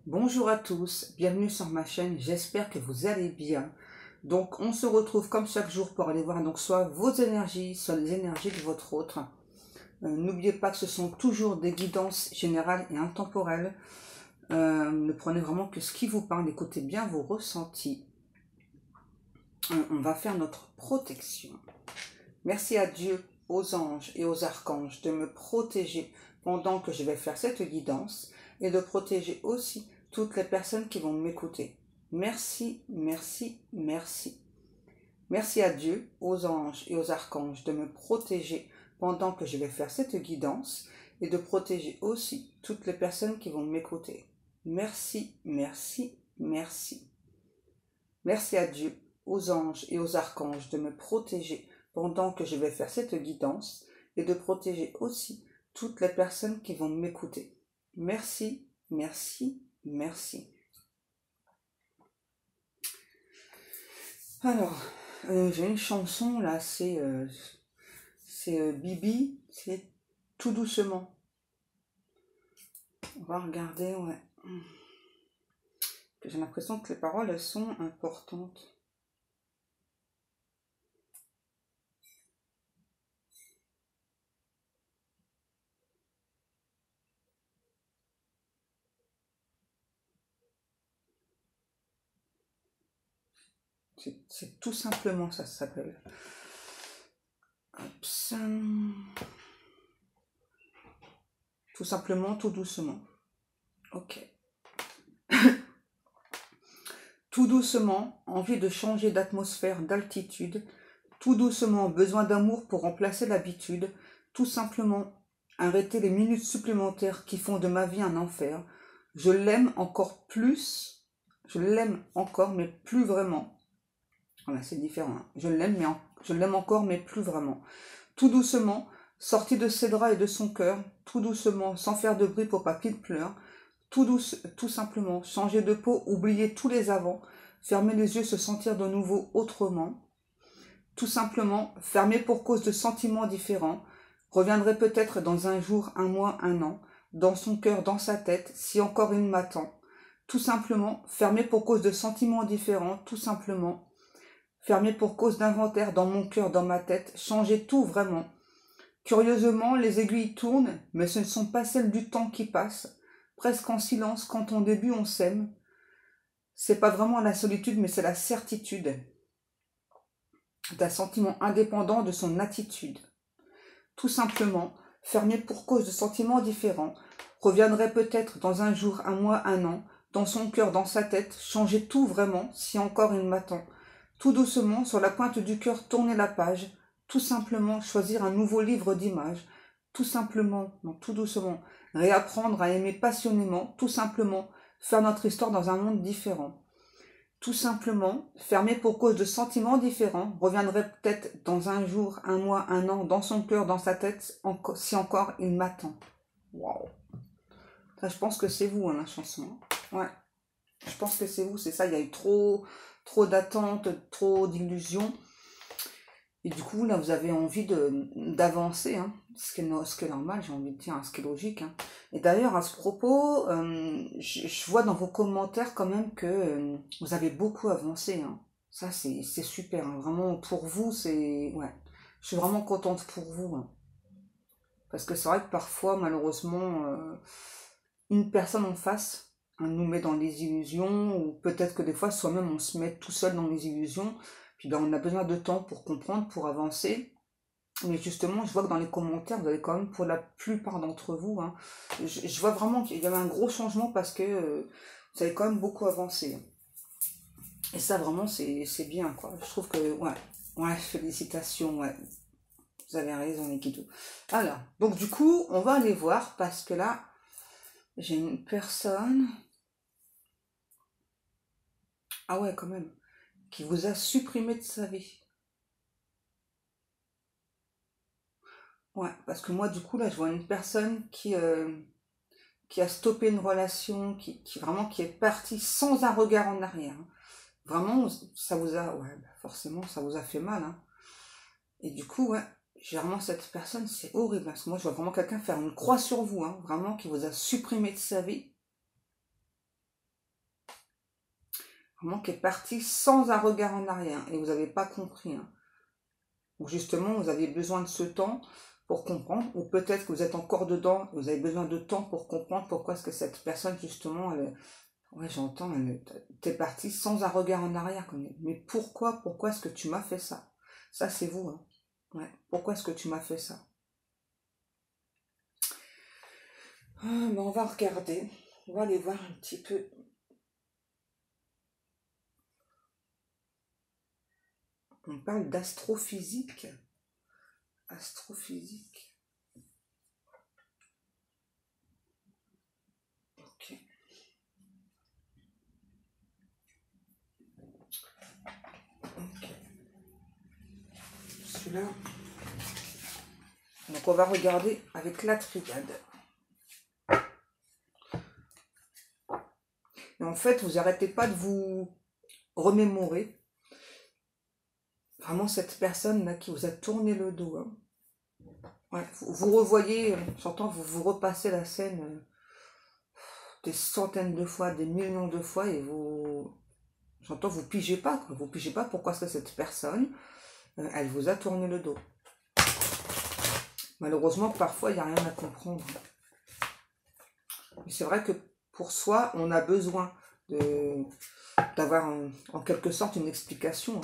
Bonjour à tous, bienvenue sur ma chaîne, j'espère que vous allez bien. Donc on se retrouve comme chaque jour pour aller voir donc soit vos énergies, soit les énergies de votre autre. N'oubliez pas que ce sont toujours des guidances générales et intemporelles. Ne prenez vraiment que ce qui vous parle, écoutez bien vos ressentis. On va faire notre protection. Merci à Dieu, aux anges et aux archanges de me protéger pendant que je vais faire cette guidance et de protéger aussi toutes les personnes qui vont m'écouter. Merci, merci, merci. Merci à Dieu, aux anges et aux archanges de me protéger pendant que je vais faire cette guidance et de protéger aussi toutes les personnes qui vont m'écouter. Merci, merci, merci. Merci à Dieu, aux anges et aux archanges de me protéger pendant que je vais faire cette guidance et de protéger aussi toutes les personnes qui vont m'écouter. Merci, merci, merci. Alors, j'ai une chanson là, c'est Bibi, c'est Tout doucement. On va regarder, ouais. J'ai l'impression que les paroles, elles sont importantes. C'est tout simplement ça s'appelle. Tout simplement, tout doucement. Ok. Tout doucement, envie de changer d'atmosphère, d'altitude. Tout doucement, besoin d'amour pour remplacer l'habitude. Tout simplement, arrêter les minutes supplémentaires qui font de ma vie un enfer. Je l'aime encore plus. Je l'aime encore, mais plus vraiment. Voilà, c'est différent. Hein. Je l'aime encore, mais plus vraiment. Tout doucement, sorti de ses draps et de son cœur. Tout doucement, sans faire de bruit pour pas qu'il pleure. Tout simplement, changer de peau, oublier tous les avants, fermer les yeux, se sentir de nouveau autrement. Tout simplement, fermer pour cause de sentiments différents, reviendrai peut-être dans un jour, un mois, un an, dans son cœur, dans sa tête, si encore il m'attend. Tout simplement, fermer pour cause de sentiments différents, tout simplement, fermer pour cause d'inventaire dans mon cœur, dans ma tête, changer tout vraiment. Curieusement, les aiguilles tournent, mais ce ne sont pas celles du temps qui passe. Presque en silence, quand au début on s'aime. C'est pas vraiment la solitude, mais c'est la certitude d'un sentiment indépendant de son attitude. Tout simplement, fermé pour cause de sentiments différents, reviendrait peut-être dans un jour, un mois, un an, dans son cœur, dans sa tête, changer tout vraiment, si encore il m'attend. Tout doucement, sur la pointe du cœur, tourner la page, tout simplement choisir un nouveau livre d'images, tout simplement, non, tout doucement, réapprendre à aimer passionnément, tout simplement, faire notre histoire dans un monde différent. Tout simplement, fermé pour cause de sentiments différents, reviendrait peut-être dans un jour, un mois, un an, dans son cœur, dans sa tête, si encore il m'attend. Waouh. Ça, je pense que c'est vous, hein, la chanson. Ouais. Je pense que c'est vous, c'est ça. Il y a eu trop d'attentes, trop d'illusions. Et du coup, là, vous avez envie d'avancer, hein, ce qui est normal, j'ai envie de dire, hein, ce qui est logique. Hein. Et d'ailleurs, à ce propos, je vois dans vos commentaires quand même que vous avez beaucoup avancé. Hein. Ça, c'est super. Hein. Vraiment, pour vous, c'est... Ouais. Je suis vraiment contente pour vous. Hein. Parce que c'est vrai que parfois, malheureusement, une personne en face hein, nous met dans des illusions, ou peut-être que des fois, soi-même, on se met tout seul dans les illusions. Puis ben, on a besoin de temps pour comprendre, pour avancer. Mais justement, je vois que dans les commentaires, vous avez quand même, pour la plupart d'entre vous, hein, je vois vraiment qu'il y avait un gros changement parce que vous avez quand même beaucoup avancé. Et ça, vraiment, c'est bien, quoi. Je trouve que, ouais, félicitations, ouais. Vous avez raison, les guides. Alors, donc du coup, on va aller voir parce que là, j'ai une personne... Ah ouais, quand même. Qui vous a supprimé de sa vie. Ouais, parce que moi, du coup, là, je vois une personne qui a stoppé une relation, qui est partie sans un regard en arrière. Hein. Vraiment, ça vous a, ouais, bah forcément, ça vous a fait mal. Hein. Et du coup, ouais, généralement, cette personne, c'est horrible. Parce que moi, je vois vraiment quelqu'un faire une croix sur vous, hein, vraiment, qui vous a supprimé de sa vie. vraiment qui est parti sans un regard en arrière, et vous n'avez pas compris. Hein. Ou justement, vous avez besoin de ce temps pour comprendre, ou peut-être que vous êtes encore dedans, vous avez besoin de temps pour comprendre pourquoi est-ce que cette personne, justement, ouais, j'entends, t'es parti sans un regard en arrière. Mais pourquoi est-ce que tu m'as fait ça? Ça, c'est vous. Hein. Ouais. Pourquoi est-ce que tu m'as fait ça? Ben on va regarder. On va aller voir un petit peu. On parle d'astrophysique. Astrophysique. Ok. Ok. Celui-là. Donc on va regarder avec la triade. Et en fait, vous n'arrêtez pas de vous remémorer. Vraiment cette personne là qui vous a tourné le dos. Hein. Ouais, vous revoyez, j'entends, vous repassez la scène des centaines de fois, des millions de fois, et j'entends, vous pigez pas, quoi. Vous pigez pas pourquoi est-ce que cette personne, elle vous a tourné le dos. Malheureusement, parfois, il n'y a rien à comprendre. Mais c'est vrai que pour soi, on a besoin d'avoir en quelque sorte une explication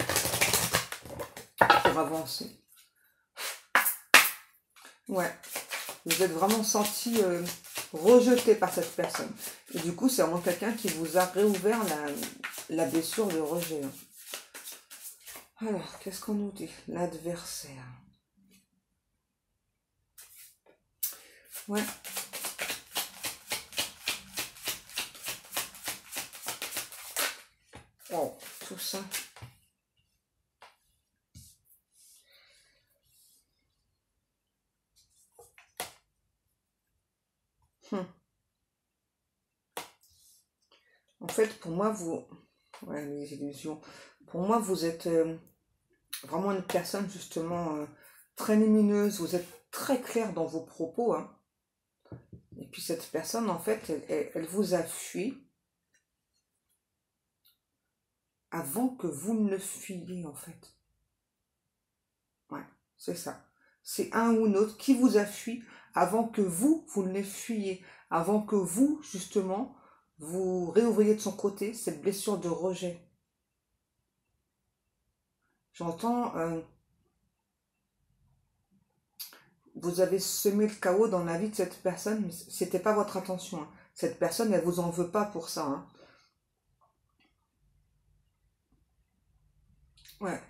pour avancer. Ouais, vous êtes vraiment senti rejeté par cette personne. Et du coup, c'est vraiment quelqu'un qui vous a réouvert la blessure de rejet. Alors, qu'est-ce qu'on nous dit? L'adversaire. Ouais. Oh, tout ça. En fait, pour moi, ouais, les illusions. Pour moi, vous êtes vraiment une personne, justement, très lumineuse. Vous êtes très clair dans vos propos. Hein. Et puis, cette personne, en fait, elle vous a fui avant que vous ne le fuyiez, en fait. Ouais, c'est ça. C'est un ou l'autre qui vous a fui avant que vous ne les fuyiez. Avant que vous, justement, vous réouvriez de son côté cette blessure de rejet. J'entends, vous avez semé le chaos dans la vie de cette personne, mais c'était pas votre intention. Hein. Cette personne, elle vous en veut pas pour ça. Hein. Ouais.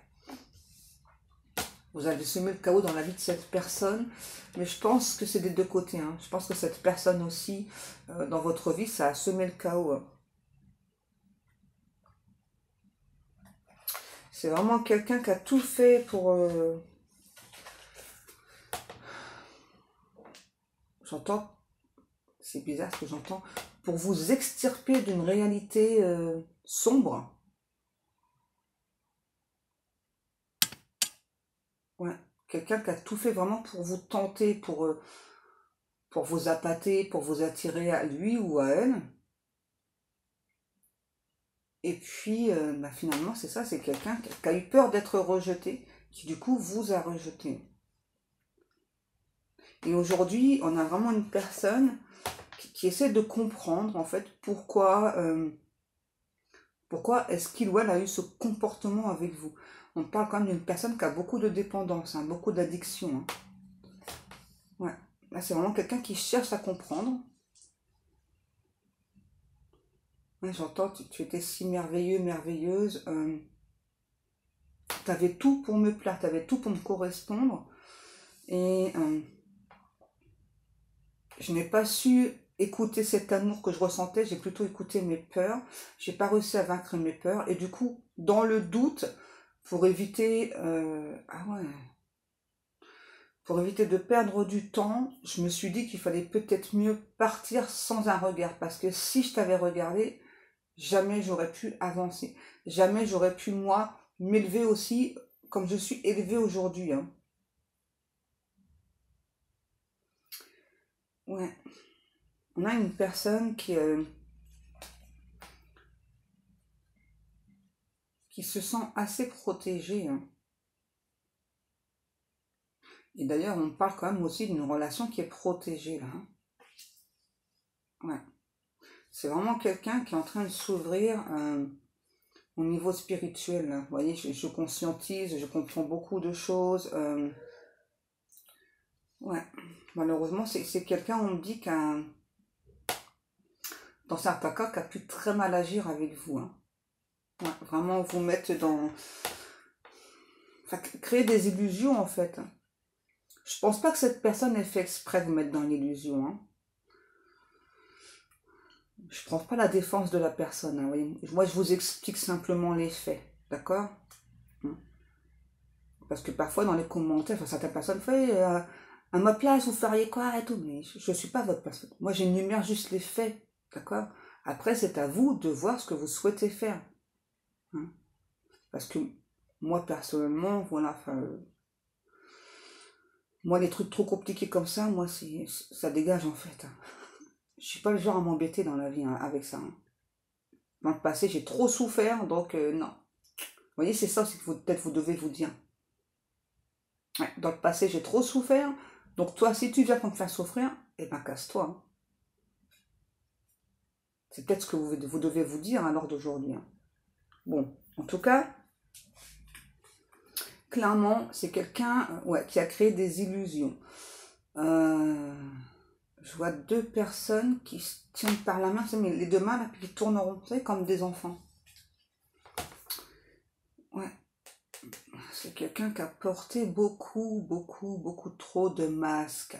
Vous avez semé le chaos dans la vie de cette personne, mais je pense que c'est des deux côtés. Hein. Je pense que cette personne aussi, dans votre vie, ça a semé le chaos. Hein. C'est vraiment quelqu'un qui a tout fait pour... J'entends, c'est bizarre ce que j'entends, pour vous extirper d'une réalité sombre. Ouais. Quelqu'un qui a tout fait vraiment pour vous tenter, pour vous appâter, pour vous attirer à lui ou à elle. Et puis, bah, finalement, c'est ça, c'est quelqu'un qui a eu peur d'être rejeté, qui du coup vous a rejeté. Et aujourd'hui, on a vraiment une personne qui essaie de comprendre, en fait, pourquoi est-ce qu'il ou elle a eu ce comportement avec vous. On parle quand même d'une personne qui a beaucoup de dépendance, hein, beaucoup d'addiction. Hein. Ouais. Là, c'est vraiment quelqu'un qui cherche à comprendre. Ouais, j'entends, tu étais si merveilleux, merveilleuse. Tu avais tout pour me plaire, tu avais tout pour me correspondre. Et je n'ai pas su écouter cet amour que je ressentais, j'ai plutôt écouté mes peurs. J'ai pas réussi à vaincre mes peurs. Et du coup, dans le doute, pour éviter... ah ouais... Pour éviter de perdre du temps, je me suis dit qu'il fallait peut-être mieux partir sans un regard. Parce que si je t'avais regardé, jamais j'aurais pu avancer. Jamais j'aurais pu, moi, m'élever aussi comme je suis élevée aujourd'hui. Hein. Ouais. On a une personne qui se sent assez protégé, hein. Et d'ailleurs, on parle quand même aussi d'une relation qui est protégée, là, hein. Ouais. C'est vraiment quelqu'un qui est en train de s'ouvrir au niveau spirituel, là. Vous voyez, je conscientise, je comprends beaucoup de choses. Ouais. Malheureusement, c'est quelqu'un, on me dit, dans certains cas, qui a pu très mal agir avec vous, hein. Ouais, vraiment vous mettre dans... Enfin, créer des illusions, en fait. Je pense pas que cette personne ait fait exprès de vous mettre dans l'illusion, hein. Je prends pas la défense de la personne, hein, voyez. Moi, je vous explique simplement les faits, d'accord? Hein. Parce que parfois, dans les commentaires, enfin, certaines personnes font à ma place, vous feriez quoi et tout, mais je suis pas votre personne. Moi, j'énumère juste les faits, d'accord? Après, c'est à vous de voir ce que vous souhaitez faire, hein. Parce que moi, personnellement, voilà, enfin, moi, les trucs trop compliqués comme ça, moi, ça dégage, en fait, hein. Je suis pas le genre à m'embêter dans la vie, hein, avec ça, hein. Dans le passé, j'ai trop souffert, donc non. Vous voyez, c'est ça aussi que peut-être vous devez vous dire. Ouais, dans le passé, j'ai trop souffert, donc toi, si tu viens pour me faire souffrir, eh ben casse-toi, hein. C'est peut-être ce que vous devez vous dire à l'heure d'aujourd'hui, hein. Bon, en tout cas, clairement, c'est quelqu'un ouais, qui a créé des illusions. Je vois deux personnes qui se tiennent par la main, mais les deux mains, là, puis qui tourneront, vous savez, comme des enfants. Ouais. C'est quelqu'un qui a porté beaucoup trop de masques.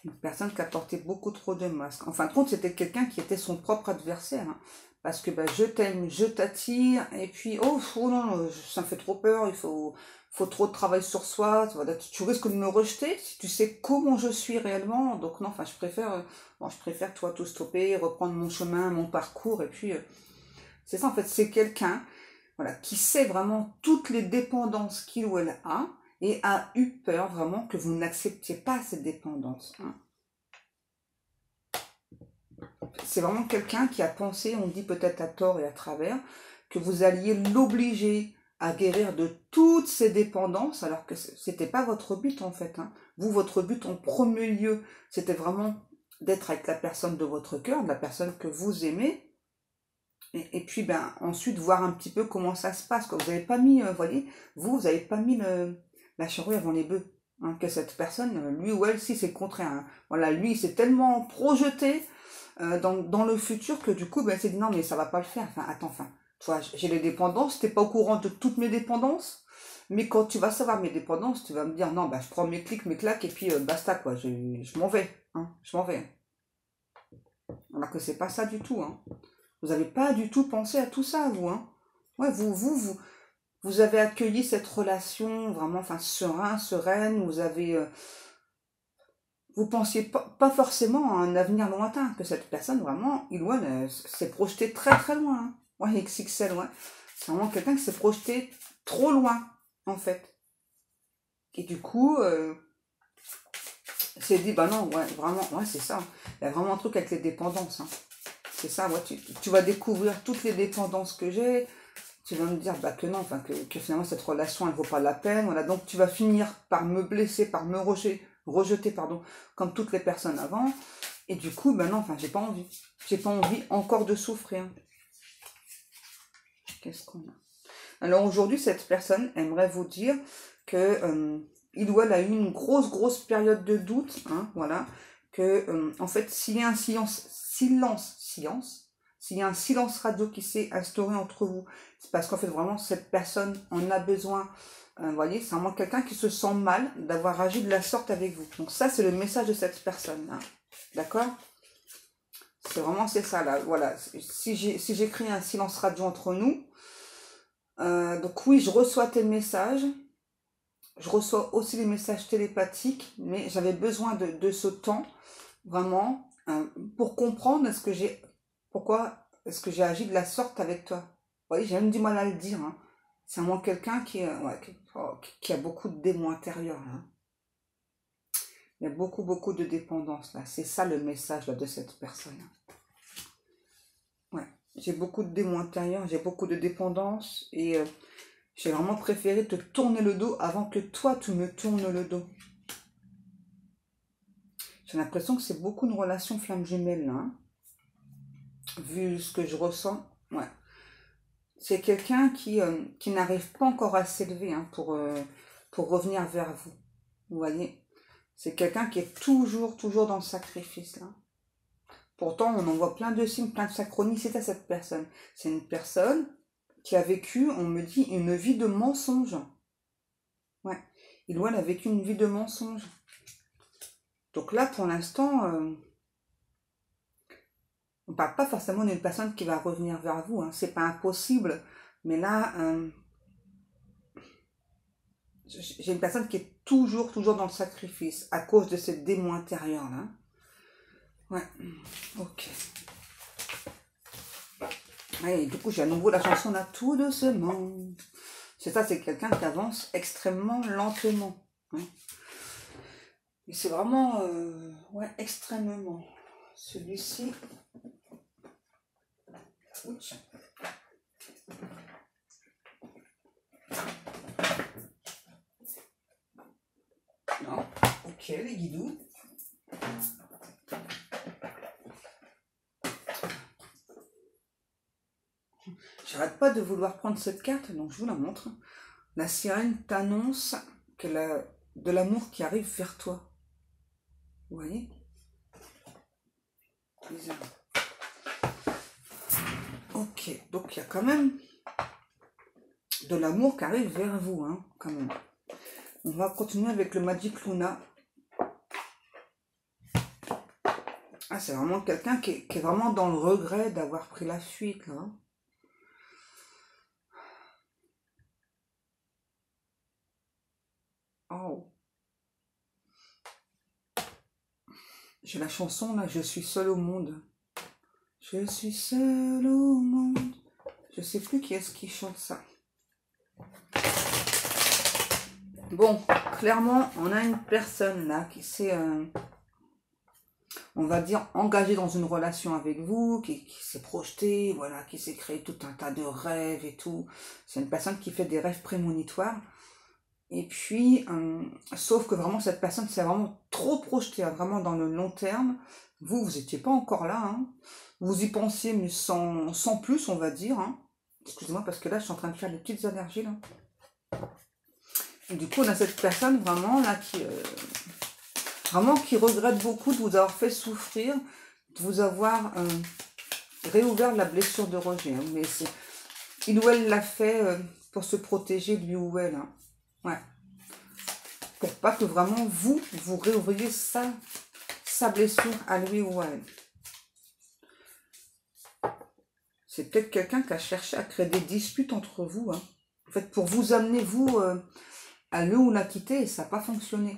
Une personne qui a porté beaucoup trop de masques. En fin de compte, c'était quelqu'un qui était son propre adversaire, hein. Parce que je t'aime, je t'attire, et puis, oh non, ça me fait trop peur, faut trop de travail sur soi, tu risques de me rejeter si tu sais comment je suis réellement. Donc non, enfin, je préfère toi tout stopper, reprendre mon chemin, mon parcours, et puis, c'est ça en fait, c'est quelqu'un, voilà, qui sait vraiment toutes les dépendances qu'il ou elle a, et a eu peur vraiment que vous n'acceptiez pas cette dépendance, hein. C'est vraiment quelqu'un qui a pensé, on dit peut-être à tort et à travers, que vous alliez l'obliger à guérir de toutes ces dépendances, alors que c'était pas votre but en fait, hein. Vous, votre but en premier lieu, c'était vraiment d'être avec la personne de votre cœur, de la personne que vous aimez, et puis ensuite voir un petit peu comment ça se passe, quoi. Vous n'avez pas mis, voyez, vous n'avez pas mis la charrue avant les bœufs, hein, que cette personne, lui ou elle, si c'est le contraire, hein. Voilà, lui, il s'est tellement projeté dans le futur que du coup, elle s'est dit non, mais ça va pas le faire. Enfin, attends, enfin, toi, j'ai les dépendances, t'es pas au courant de toutes mes dépendances, mais quand tu vas savoir mes dépendances, tu vas me dire non, je prends mes clics, mes claques, et puis basta, quoi, je m'en vais, hein, je m'en vais. Alors que c'est pas ça du tout, hein. Vous n'avez pas du tout pensé à tout ça, vous, hein. Ouais, vous avez accueilli cette relation vraiment, enfin, sereine, vous pensiez pas forcément à un avenir lointain, que cette personne, vraiment, il ou elle, s'est projetée très loin, hein. Ouais, XXL, ouais. C'est vraiment quelqu'un qui s'est projeté trop loin, en fait. Et du coup, s'est dit, non, ouais, vraiment, ouais, c'est ça. Il y a vraiment un truc avec les dépendances, hein. C'est ça, ouais, tu vas découvrir toutes les dépendances que j'ai, tu vas me dire que non, enfin que finalement cette relation elle vaut pas la peine, voilà, donc tu vas finir par me blesser, par me rejeter, pardon, comme toutes les personnes avant, et du coup, non, enfin j'ai pas envie encore de souffrir. Qu'est-ce qu'on a? Alors aujourd'hui, cette personne aimerait vous dire que il ou elle a eu une grosse période de doute, hein, voilà, que en fait s'il y a un s'il y a un silence radio qui s'est instauré entre vous, c'est parce qu'en fait vraiment cette personne en a besoin. Vous voyez, c'est vraiment quelqu'un qui se sent mal d'avoir agi de la sorte avec vous. Donc ça, c'est le message de cette personne, hein. D'accord? C'est ça là. Voilà. Si j'ai créé un silence radio entre nous, donc oui, je reçois tes messages. Je reçois aussi les messages télépathiques, mais j'avais besoin de ce temps, vraiment, pour comprendre pourquoi est-ce que j'ai agi de la sorte avec toi. Vous voyez, j'ai même du mal à le dire, hein. C'est vraiment quelqu'un qui a beaucoup de démons intérieurs, hein. Il y a beaucoup de dépendance, là. C'est ça le message là, de cette personne. Ouais. j'ai beaucoup de démons intérieurs, j'ai beaucoup de dépendance et j'ai vraiment préféré te tourner le dos avant que toi tu me tournes le dos. J'ai l'impression que c'est beaucoup une relation flamme jumelle là, hein. Vu ce que je ressens, ouais. C'est quelqu'un qui n'arrive pas encore à s'élever hein, pour revenir vers vous. Vous voyez? C'est quelqu'un qui est toujours dans le sacrifice là. Pourtant, on en voit plein de signes, plein de synchronicités à cette personne. C'est une personne qui a vécu, on me dit, une vie de mensonge. Ouais. Il ou elle a vécu une vie de mensonge. Donc là, pour l'instant, on ne parle pas forcément d'une personne qui va revenir vers vous. Hein. C'est pas impossible. Mais là, j'ai une personne qui est toujours dans le sacrifice à cause de ce démon intérieur là. Ouais. Ok. Et du coup, j'ai à nouveau la chanson là, tout doucement. C'est ça, c'est quelqu'un qui avance extrêmement lentement. Hein. Et c'est vraiment, ouais, extrêmement. Celui-ci. Non. Ok, les guidous. J'arrête pas de vouloir prendre cette carte, donc je vous la montre. La sirène t'annonce qu'elle a de l'amour qui arrive vers toi. Vous voyez? Bizarre. Ok, donc il y a quand même de l'amour qui arrive vers vous, hein, quand même. On va continuer avec le Magic Luna. Ah, c'est vraiment quelqu'un qui est vraiment dans le regret d'avoir pris la fuite, là. Oh. J'ai la chanson, là, je suis seule au monde. Je suis seule au monde. Je sais plus qui est-ce qui chante ça. Bon, clairement, on a une personne, là, qui s'est... on va dire, engagé dans une relation avec vous, qui s'est projeté, voilà, qui s'est créé tout un tas de rêves et tout. C'est une personne qui fait des rêves prémonitoires. Et puis, sauf que vraiment, cette personne s'est vraiment trop projetée, hein, vraiment dans le long terme. Vous n'étiez pas encore là. Hein. Vous y pensiez, mais sans plus, on va dire. Hein. Excusez-moi, parce que là, je suis en train de faire des petites allergies. Là. Et du coup, on a cette personne vraiment là qui regrette beaucoup de vous avoir fait souffrir, de vous avoir réouvert la blessure de rejet. Hein. Mais il ou elle l'a fait pour se protéger, lui ou elle. Hein. Ouais. Pour pas que vraiment vous réouvriez sa blessure à lui ou à elle. C'est peut-être quelqu'un qui a cherché à créer des disputes entre vous. Hein. En fait, pour vous amener, vous, à le ou la quitter, et ça n'a pas fonctionné.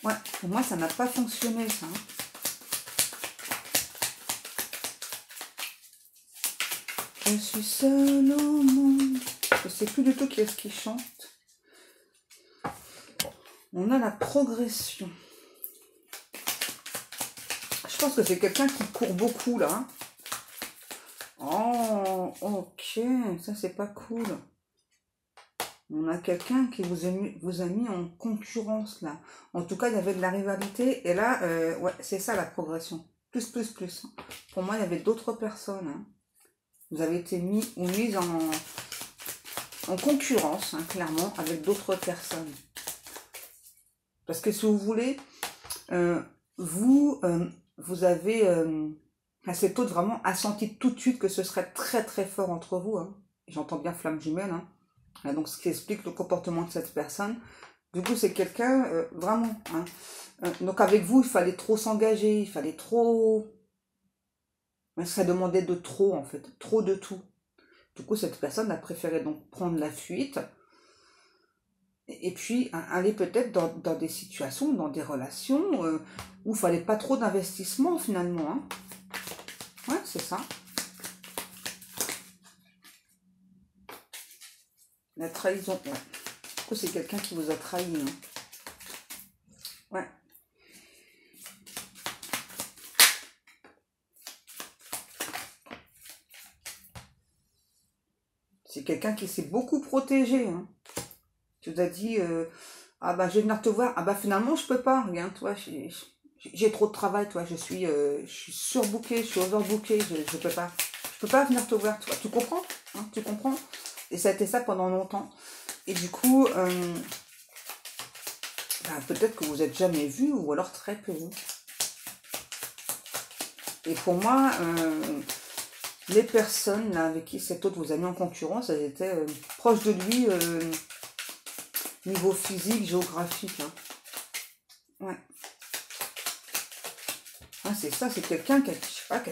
Ouais, pour moi, ça n'a pas fonctionné, ça. Hein. Je suis seule au monde. Je sais plus du tout qui est-ce qui chante. On a la progression. Je pense que c'est quelqu'un qui court beaucoup, là. Hein. Oh, ok. Ça, c'est pas cool. On a quelqu'un qui vous a mis en concurrence, là. En tout cas, il y avait de la rivalité. Et là, ouais, c'est ça, la progression. Plus. Pour moi, il y avait d'autres personnes. Hein. Vous avez été mis ou mise en concurrence, hein, clairement, avec d'autres personnes. Parce que si vous voulez, vous avez, cet autre vraiment a senti tout de suite que ce serait très fort entre vous. Hein. J'entends bien flamme jumelle. Hein. Donc, ce qui explique le comportement de cette personne. Du coup, c'est quelqu'un, vraiment. Hein. Donc, avec vous, il fallait trop s'engager, il fallait trop... Ça demandait de trop, en fait. Trop de tout. Du coup, cette personne a préféré donc prendre la fuite et puis aller peut-être dans des situations, dans des relations où il ne fallait pas trop d'investissement finalement. Hein. Ouais, c'est ça. La trahison, ouais. Du coup, c'est quelqu'un qui vous a trahi. Hein. Ouais. C'est quelqu'un qui s'est beaucoup protégé. Hein. Tu vous as dit, ah bah je vais venir te voir. Ah bah finalement je peux pas. Regarde, toi, j'ai trop de travail, toi. Je suis surbookée, je suis overbookée. Je peux pas. Je peux pas venir te voir, toi. Tu comprends, hein, tu comprends. Et ça a été ça pendant longtemps. Et du coup, bah, peut-être que vous n'êtes jamais vu ou alors très peu. Et pour moi, les personnes là, avec qui cet autre vous a mis en concurrence, elles étaient proches de lui niveau physique, géographique. Hein. Ouais. Ah, c'est ça, c'est quelqu'un qui a, je sais pas,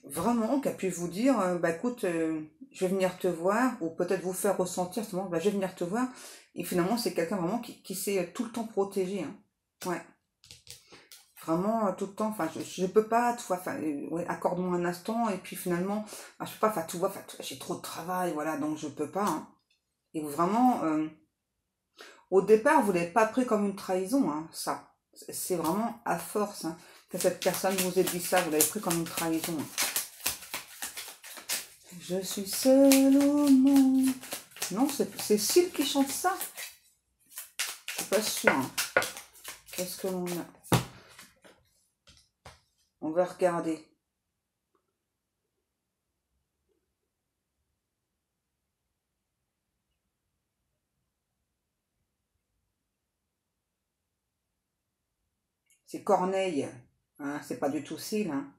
vraiment, qui a pu vous dire, bah écoute, je vais venir te voir, ou peut-être vous faire ressentir, bah, je vais venir te voir. Et finalement, c'est quelqu'un vraiment qui s'est tout le temps protégé. Hein. Ouais. Vraiment, tout le temps, enfin, je peux pas, tu vois, enfin, ouais, accorde-moi un instant, et puis finalement, je peux pas, enfin, tu vois, j'ai trop de travail, voilà, donc je peux pas. Hein. Et vraiment, au départ, vous l'avez pas pris comme une trahison, hein, ça. C'est vraiment à force hein, que cette personne vous ait dit ça, vous l'avez pris comme une trahison. Hein. Je suis seule au monde. Non, c'est Syl qui chante ça. Je suis pas sûre. Hein. Qu'est-ce que l'on a? On va regarder. C'est Corneille. Hein, c'est pas du tout Syl. Hein.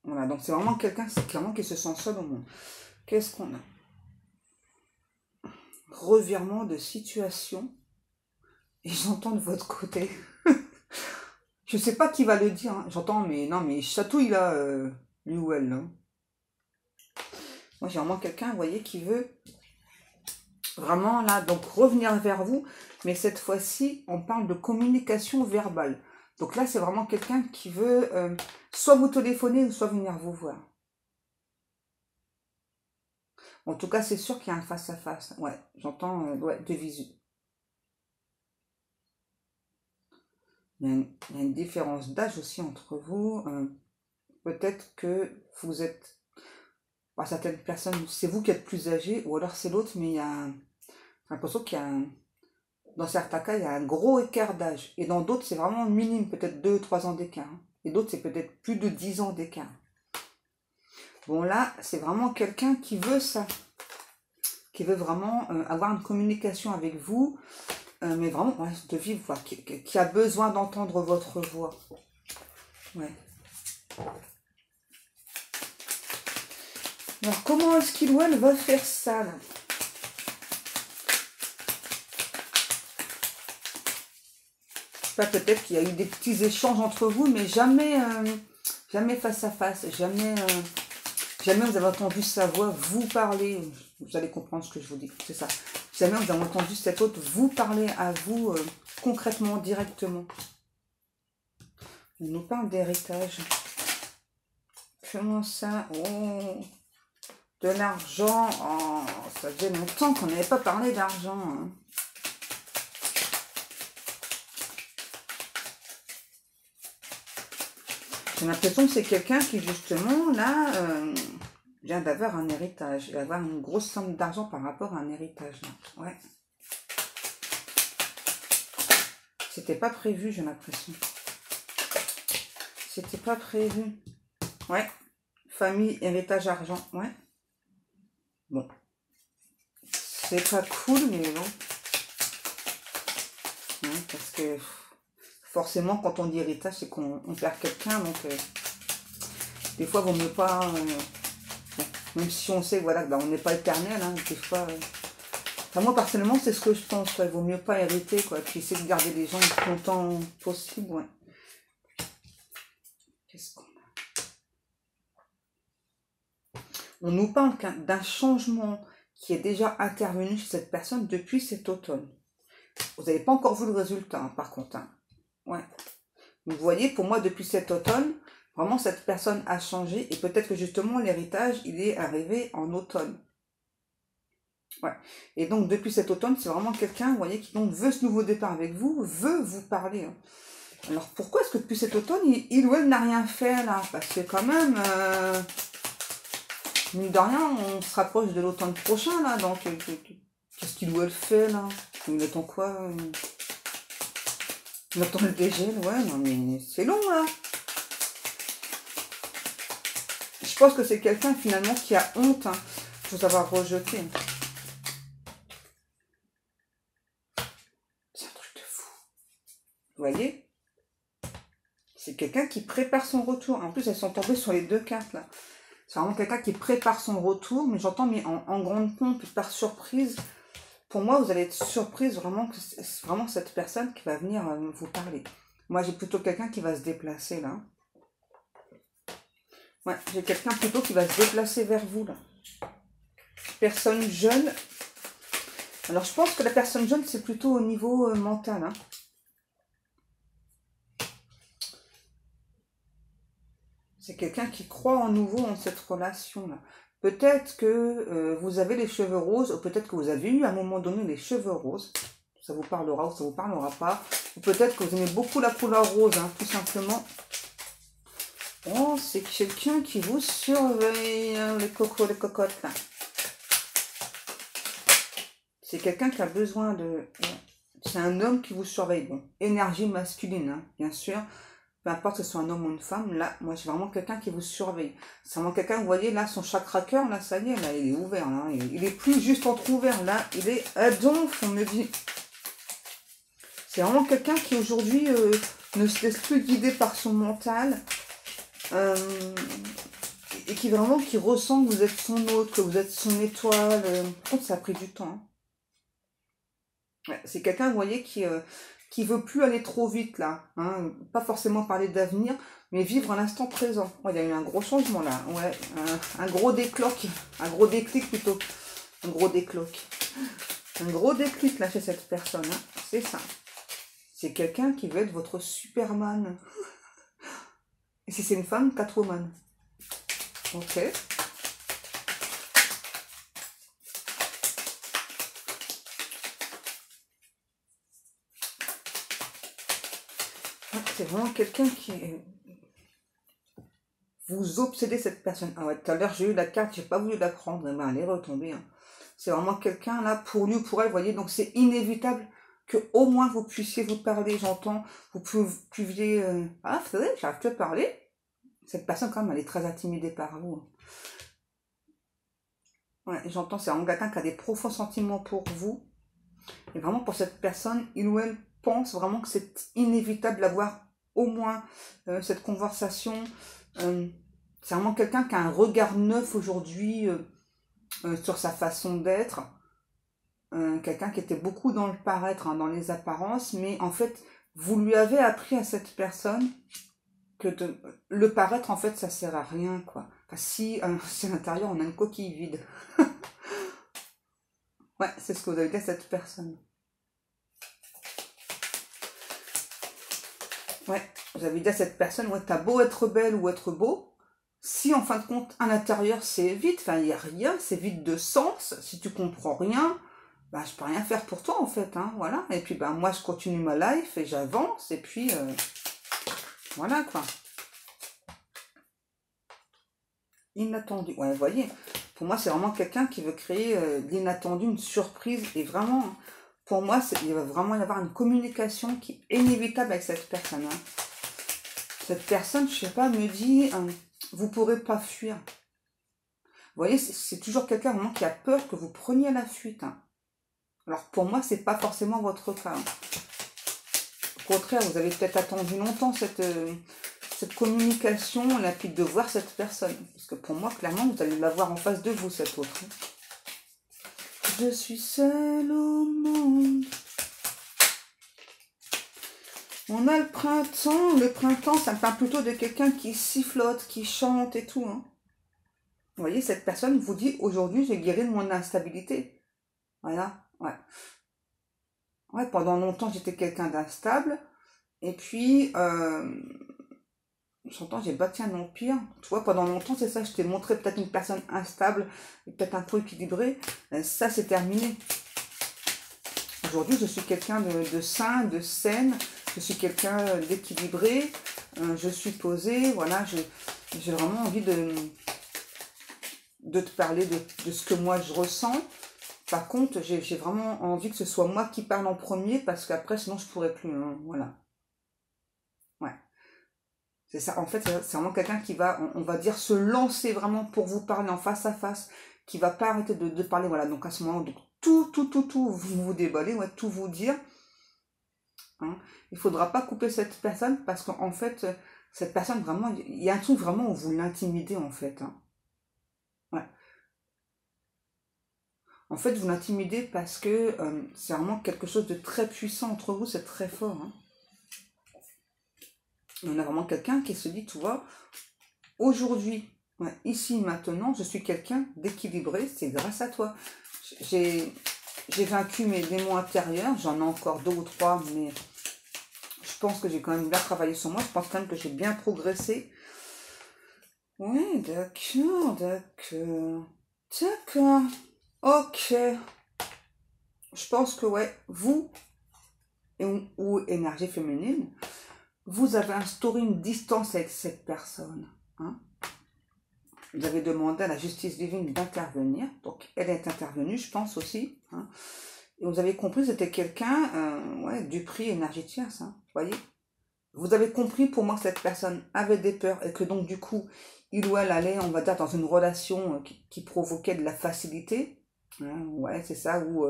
Voilà, donc c'est vraiment quelqu'un, c'est clairement qui se sent seul au monde. Qu'est-ce qu'on a? Revirement de situation. Et j'entends de votre côté. Je sais pas qui va le dire. Hein. J'entends, mais non, mais chatouille là, lui ou elle. Hein. Moi, j'ai vraiment quelqu'un, vous voyez, qui veut vraiment là, donc revenir vers vous. Mais cette fois-ci, on parle de communication verbale. Donc là, c'est vraiment quelqu'un qui veut soit vous téléphoner ou soit venir vous voir. En tout cas, c'est sûr qu'il y a un face-à-face. Ouais, j'entends ouais, de visu. Il y a une différence d'âge aussi entre vous. Peut-être que vous êtes... Bah, certaines personnes, c'est vous qui êtes plus âgé, ou alors c'est l'autre, mais il y a... J'ai l'impression qu'il y a un... Dans certains cas, il y a un gros écart d'âge. Et dans d'autres, c'est vraiment minime, peut-être 2-3 ans d'écart. Hein. Et d'autres, c'est peut-être plus de 10 ans d'écart. Bon, là, c'est vraiment quelqu'un qui veut ça. Qui veut vraiment avoir une communication avec vous, mais vraiment, ouais, de vivre, quoi, qui a besoin d'entendre votre voix. Ouais. Alors, comment est-ce qu'il ou elle va faire ça, là? Peut-être qu'il y a eu des petits échanges entre vous, mais jamais, jamais face à face, jamais, jamais vous avez entendu sa voix vous parler. Vous allez comprendre ce que je vous dis, c'est ça. Jamais vous avez entendu cet autre vous parler à vous concrètement, directement. On nous parle d'héritage. Comment ça? Oh, de l'argent. Oh, ça faisait longtemps qu'on n'avait pas parlé d'argent. Hein. J'ai l'impression que c'est quelqu'un qui, justement, là, vient d'avoir un héritage. Et avoir une grosse somme d'argent par rapport à un héritage. Là. Ouais. C'était pas prévu, j'ai l'impression. C'était pas prévu. Ouais. Famille, héritage, argent. Ouais. Bon. C'est pas cool, mais bon. Ouais, parce que... Forcément, quand on dit héritage, c'est qu'on perd quelqu'un, donc des fois, il vaut mieux pas, même si on sait, voilà, ben, on n'est pas éternel, hein, des fois, enfin, moi, personnellement, c'est ce que je pense, quoi, il vaut mieux pas hériter, quoi, puis essayer de garder les gens le plus longtemps possible, ouais. Qu'est-ce qu'on a? On nous parle d'un changement qui est déjà intervenu chez cette personne depuis cet automne. Vous n'avez pas encore vu le résultat, hein, par contre, hein. Ouais. Vous voyez, pour moi, depuis cet automne, vraiment, cette personne a changé. Et peut-être que justement, l'héritage, il est arrivé en automne. Ouais. Et donc, depuis cet automne, c'est vraiment quelqu'un, vous voyez, qui donc veut ce nouveau départ avec vous, veut vous parler. Hein. Alors, pourquoi est-ce que depuis cet automne, il ou elle n'a rien fait, là? Parce que quand même... Mine de rien, on se rapproche de l'automne prochain, là, donc qu'est-ce qu'il ou elle fait, là? Il attend quoi? Il attend le dégel, ouais, non mais c'est long, là. Je pense que c'est quelqu'un, finalement, qui a honte, hein, de vous avoir rejeté. C'est un truc de fou. Vous voyez? C'est quelqu'un qui prépare son retour. En plus, elles sont tombées sur les deux cartes, là. C'est vraiment quelqu'un qui prépare son retour, mais j'entends, mais en grande pompe, par surprise. Pour moi, vous allez être surprise vraiment que c'est vraiment cette personne qui va venir vous parler. Moi, j'ai plutôt quelqu'un qui va se déplacer, là. Ouais, j'ai quelqu'un plutôt qui va se déplacer vers vous, là. Personne jeune. Alors, je pense que la personne jeune, c'est plutôt au niveau mental, hein. C'est quelqu'un qui croit en nouveau en cette relation-là. Peut-être que vous avez les cheveux roses, ou peut-être que vous avez eu à un moment donné les cheveux roses. Ça vous parlera ou ça vous parlera pas. Ou peut-être que vous aimez beaucoup la couleur rose, hein, tout simplement. Oh, c'est quelqu'un qui vous surveille, hein, les cocos, les cocottes, là. C'est quelqu'un qui a besoin de... C'est un homme qui vous surveille. Bon, énergie masculine, hein, bien sûr. Peu importe que ce soit un homme ou une femme, là, moi, j'ai vraiment quelqu'un qui vous surveille. C'est vraiment quelqu'un, vous voyez, là, son chakra cœur, là, ça y est, là, il est ouvert, là. Il est plus juste entrouvert, là, il est à donf, on me dit. C'est vraiment quelqu'un qui, aujourd'hui, ne se laisse plus guider par son mental. Et qui vraiment, qui ressent que vous êtes son hôte, que vous êtes son étoile. Par contre, ça a pris du temps, hein. Ouais, c'est quelqu'un, vous voyez, qui veut plus aller trop vite, là. Hein, pas forcément parler d'avenir, mais vivre l'instant présent. Ouais, il y a eu un gros changement, là. Ouais, un gros décloc. Un gros déclic, plutôt. Un gros décloc. Un gros déclic, là, chez cette personne. Hein. C'est ça. C'est quelqu'un qui veut être votre Superman. Et si c'est une femme, Catwoman. Ok. C'est vraiment quelqu'un qui... Vous obsédez cette personne. Ah ouais, tout à l'heure, j'ai eu la carte, j'ai pas voulu la prendre, mais elle est retombée. Hein. C'est vraiment quelqu'un, là, pour lui ou pour elle, vous voyez, donc c'est inévitable que au moins vous puissiez vous parler, j'entends, vous pouviez... Ah, c'est vrai, j'arrive plus à parler. Cette personne, quand même, elle est très intimidée par vous. Hein. Ouais, j'entends, c'est vraiment quelqu'un qui a des profonds sentiments pour vous. Et vraiment, pour cette personne, il ou elle pense vraiment que c'est inévitable d'avoir au moins cette conversation. C'est vraiment quelqu'un qui a un regard neuf aujourd'hui sur sa façon d'être. Quelqu'un qui était beaucoup dans le paraître, hein, dans les apparences, mais en fait, vous lui avez appris à cette personne que le paraître, en fait, ça sert à rien, quoi. Enfin, si à l'intérieur, on a une coquille vide. Ouais, c'est ce que vous avez dit à cette personne. Ouais, vous avez dit à cette personne, ouais, t'as beau être belle ou être beau, si en fin de compte, à l'intérieur, c'est vide, enfin, il n'y a rien, c'est vide de sens, si tu comprends rien, bah, je peux rien faire pour toi, en fait, hein, voilà. Et puis, bah, moi, je continue ma life et j'avance, et puis, voilà, quoi. Inattendu, ouais, vous voyez, pour moi, c'est vraiment quelqu'un qui veut créer l'inattendu, une surprise, et vraiment, pour moi, il va vraiment y avoir une communication qui est inévitable avec cette personne, hein. Cette personne, je sais pas, me dit, vous pourrez pas fuir. Vous voyez, c'est toujours quelqu'un vraiment qui a peur que vous preniez la fuite, hein. Alors pour moi, c'est pas forcément votre cas, hein. Au contraire, vous avez peut-être attendu longtemps cette communication, la puis de voir cette personne. Parce que pour moi, clairement, vous allez l'avoir en face de vous, cette autre. Je suis seule au monde. On a le printemps. Le printemps, ça me parle plutôt de quelqu'un qui sifflote, qui chante et tout, hein. Vous voyez, cette personne vous dit, aujourd'hui, j'ai guéri de mon instabilité. Voilà, ouais. Ouais, pendant longtemps, j'étais quelqu'un d'instable. Et puis, j'entends, j'ai bâti un empire. Tu vois, pendant longtemps, c'est ça, je t'ai montré peut-être une personne instable, peut-être un peu équilibrée. Ça, c'est terminé. Aujourd'hui, je suis quelqu'un de sain, de saine. Je suis quelqu'un d'équilibré. Je suis posée. Voilà, j'ai vraiment envie de te parler de ce que moi je ressens. Par contre, j'ai vraiment envie que ce soit moi qui parle en premier, parce qu'après, sinon, je pourrais plus. Hein, voilà. Ouais. C'est ça. En fait, c'est vraiment quelqu'un qui va, on va dire, se lancer vraiment pour vous parler en face à face, qui va pas arrêter de parler. Voilà. Donc, à ce moment, donc, tout, vous déballer, ouais, tout vous dire. Hein. Il faudra pas couper cette personne, parce qu'en fait, cette personne, vraiment, il y a un truc vraiment où vous l'intimidez, en fait. Hein. Ouais. En fait, vous l'intimidez parce que c'est vraiment quelque chose de très puissant entre vous, c'est très fort. Hein. On a vraiment quelqu'un qui se dit, tu vois, aujourd'hui, ouais, ici, maintenant, je suis quelqu'un d'équilibré, c'est grâce à toi. J'ai vaincu mes démons intérieurs, j'en ai encore 2 ou 3, mais je pense que j'ai quand même bien travaillé sur moi, je pense quand même que j'ai bien progressé. Ouais, d'accord, d'accord, ok. Je pense que, ouais, vous, ou énergie féminine, vous avez instauré une distance avec cette personne. Hein. Vous avez demandé à la justice divine d'intervenir. Donc, elle est intervenue, je pense aussi. Hein. Et vous avez compris que c'était quelqu'un ouais, du prix énergétique. Hein, voyez. Vous avez compris pour moi que cette personne avait des peurs et que donc, du coup, il ou elle allait, on va dire, dans une relation qui provoquait de la facilité. Hein, ouais, c'est ça, où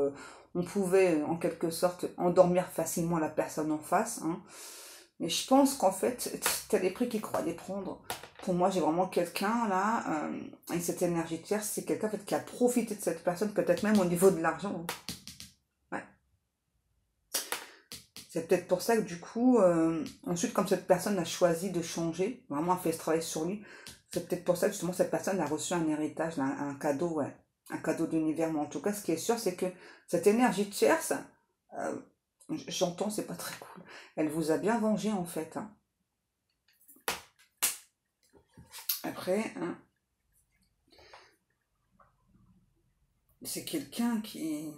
on pouvait, en quelque sorte, endormir facilement la personne en face. Hein. Mais je pense qu'en fait, t'as les prix qu'il croyait prendre. Pour moi, j'ai vraiment quelqu'un là, et cette énergie tierce, c'est quelqu'un en fait, qui a profité de cette personne, peut-être même au niveau de l'argent. Ouais. C'est peut-être pour ça que du coup, ensuite, comme cette personne a choisi de changer, vraiment a fait ce travail sur lui, c'est peut-être pour ça que justement cette personne a reçu un héritage, un cadeau, ouais, un cadeau d'univers. Mais en tout cas, ce qui est sûr, c'est que cette énergie tierce, euh, j'entends, c'est pas très cool. Elle vous a bien vengé en fait. Hein. Après, hein, c'est quelqu'un qui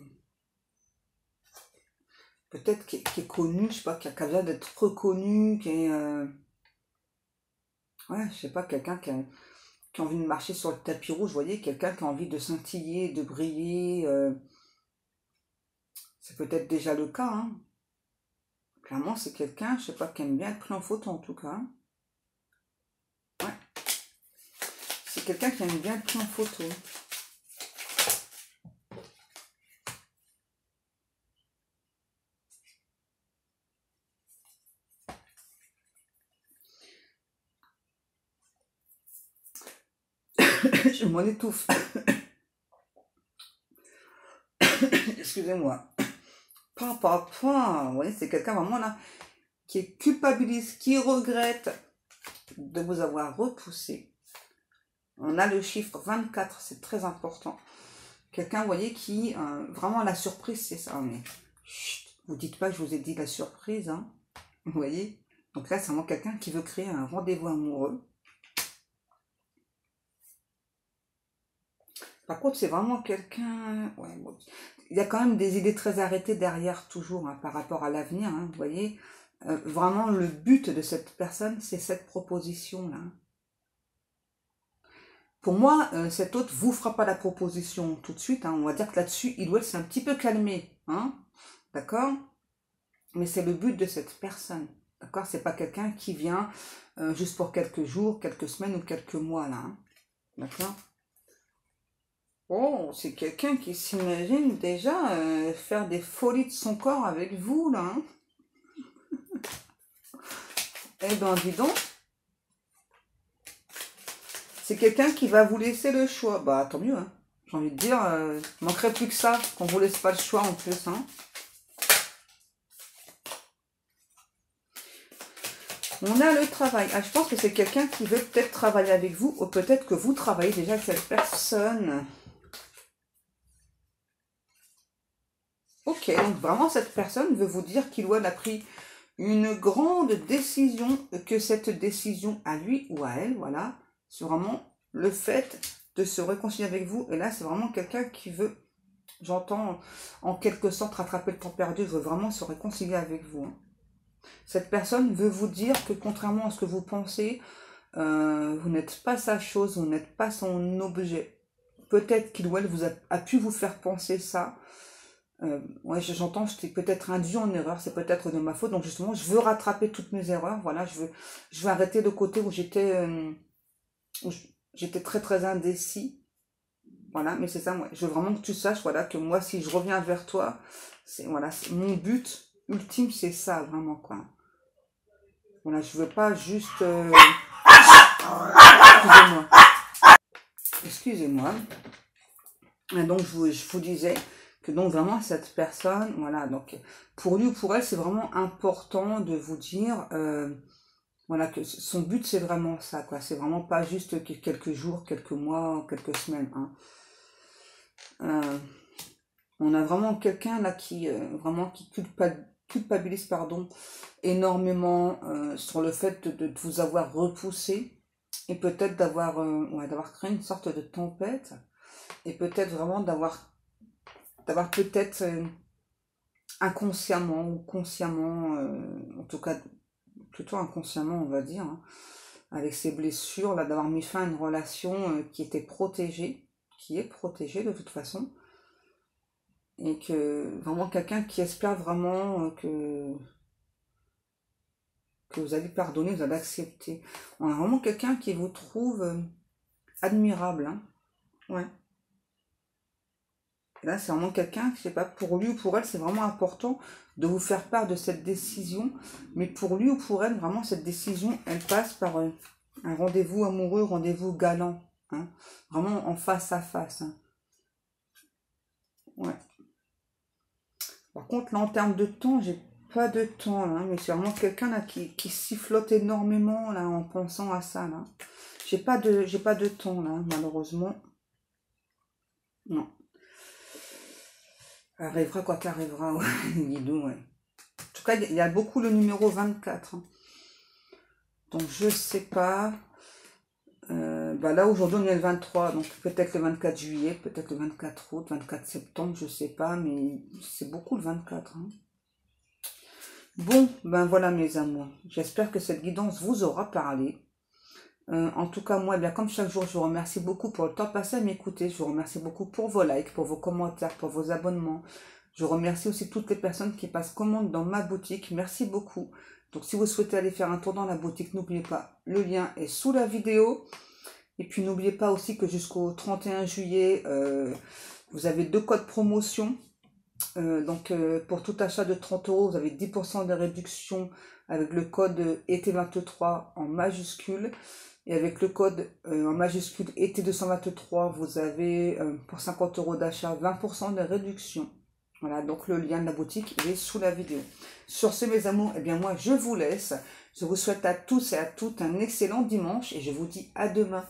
peut-être qui est connu, je sais pas, qui a besoin d'être reconnu, qui est ouais, je sais pas, quelqu'un qui a envie de marcher sur le tapis rouge, vous voyez, quelqu'un qui a envie de scintiller, de briller. C'est peut-être déjà le cas. Hein. Clairement, c'est quelqu'un, je sais pas, qui aime bien être pris en photo en tout cas. Hein. Ouais, c'est quelqu'un qui aime bien être pris en photo. Je m'en étouffe. Excusez-moi. Vous voyez, c'est quelqu'un vraiment là qui culpabilise, qui regrette de vous avoir repoussé. On a le chiffre 24, c'est très important. Quelqu'un, vous voyez, qui, vraiment la surprise, c'est ça. Mais chut, vous dites pas que je vous ai dit la surprise, hein. Vous voyez. Donc là, c'est vraiment quelqu'un qui veut créer un rendez-vous amoureux. Par contre, c'est vraiment quelqu'un... Ouais, bon, il y a quand même des idées très arrêtées derrière, toujours, hein, par rapport à l'avenir. Hein, vous voyez. Vraiment, le but de cette personne, c'est cette proposition-là. Pour moi, cet autre vous fera pas la proposition tout de suite. Hein. On va dire que là-dessus, il ou elle s'est un petit peu calmé. Hein. D'accord? Mais c'est le but de cette personne. D'accord? C'est pas quelqu'un qui vient juste pour quelques jours, quelques semaines ou quelques mois là. Hein. D'accord? Oh, c'est quelqu'un qui s'imagine déjà faire des folies de son corps avec vous là. Hein. Eh ben, dis donc. C'est quelqu'un qui va vous laisser le choix. Bah, tant mieux. Hein. J'ai envie de dire, il manquerait plus que ça, qu'on vous laisse pas le choix en plus. Hein. On a le travail. Ah, je pense que c'est quelqu'un qui veut peut-être travailler avec vous, ou peut-être que vous travaillez déjà avec cette personne. Ok, donc vraiment cette personne veut vous dire qu'il ou elle a pris une grande décision, que cette décision à lui ou à elle, voilà, c'est vraiment le fait de se réconcilier avec vous. Et là, c'est vraiment quelqu'un qui veut, j'entends, en quelque sorte rattraper le temps perdu, veut vraiment se réconcilier avec vous. Hein. Cette personne veut vous dire que contrairement à ce que vous pensez, vous n'êtes pas sa chose, vous n'êtes pas son objet. peut-être qu'il ou elle a pu vous faire penser ça. Ouais, j'entends, j'étais peut-être induit en erreur, c'est peut-être de ma faute. Donc justement, je veux rattraper toutes mes erreurs. Voilà, je veux arrêter le côté où j'étais très très indécis. Voilà, mais c'est ça, moi. Je veux vraiment que tu saches, voilà, que moi, si je reviens vers toi, voilà, mon but ultime, c'est ça, vraiment, quoi. Voilà, je veux pas juste... Excusez-moi. Excusez-moi. Donc, je vous disais que donc vraiment, cette personne, voilà, donc, pour lui ou pour elle, c'est vraiment important de vous dire... voilà, que son but, c'est vraiment ça, quoi. C'est vraiment pas juste quelques jours, quelques mois, quelques semaines, hein. On a vraiment quelqu'un là qui vraiment qui culpabilise pardon énormément sur le fait de vous avoir repoussé et peut-être d'avoir ouais, d'avoir créé une sorte de tempête et peut-être vraiment d'avoir peut-être inconsciemment ou consciemment en tout cas plutôt inconsciemment on va dire hein, avec ses blessures là d'avoir mis fin à une relation qui était protégée, qui est protégée de toute façon. Et que vraiment quelqu'un qui espère vraiment que vous allez pardonner, vous allez accepter. On a vraiment quelqu'un qui vous trouve admirable. Hein. Ouais. Et là, c'est vraiment quelqu'un, je sais pas, pour lui ou pour elle, c'est vraiment important de vous faire part de cette décision. Mais pour lui ou pour elle, vraiment, cette décision, elle passe par un rendez-vous amoureux, rendez-vous galant. Hein. Vraiment en face à face. Hein. Ouais. Par contre, là, en termes de temps, j'ai pas de temps, là, mais c'est vraiment quelqu'un là qui sifflote énormément là en pensant à ça, là. J'ai pas de temps, là, malheureusement. Non. Arrivera quoi qu'arrivera, ouais, Guido, ouais. En tout cas, il y a beaucoup le numéro 24. Hein. Donc, je sais pas. Bah là, aujourd'hui, on est le 23, donc peut-être le 24 juillet, peut-être le 24 août, 24 septembre, je sais pas, mais c'est beaucoup le 24. Hein. Bon, ben voilà mes amours. J'espère que cette guidance vous aura parlé. En tout cas, moi, bien comme chaque jour, je vous remercie beaucoup pour le temps passé à m'écouter. Je vous remercie beaucoup pour vos likes, pour vos commentaires, pour vos abonnements. Je remercie aussi toutes les personnes qui passent commande dans ma boutique. Merci beaucoup. Donc, si vous souhaitez aller faire un tour dans la boutique, n'oubliez pas, le lien est sous la vidéo. Et puis, n'oubliez pas aussi que jusqu'au 31 juillet, vous avez 2 codes promotion. Donc, pour tout achat de 30 €, vous avez 10% de réduction avec le code été23 en majuscule. Et avec le code en majuscule été223, vous avez pour 50 € d'achat 20% de réduction. Voilà, donc le lien de la boutique il est sous la vidéo. Sur ce, mes amours, eh bien moi, je vous laisse. Je vous souhaite à tous et à toutes un excellent dimanche et je vous dis à demain.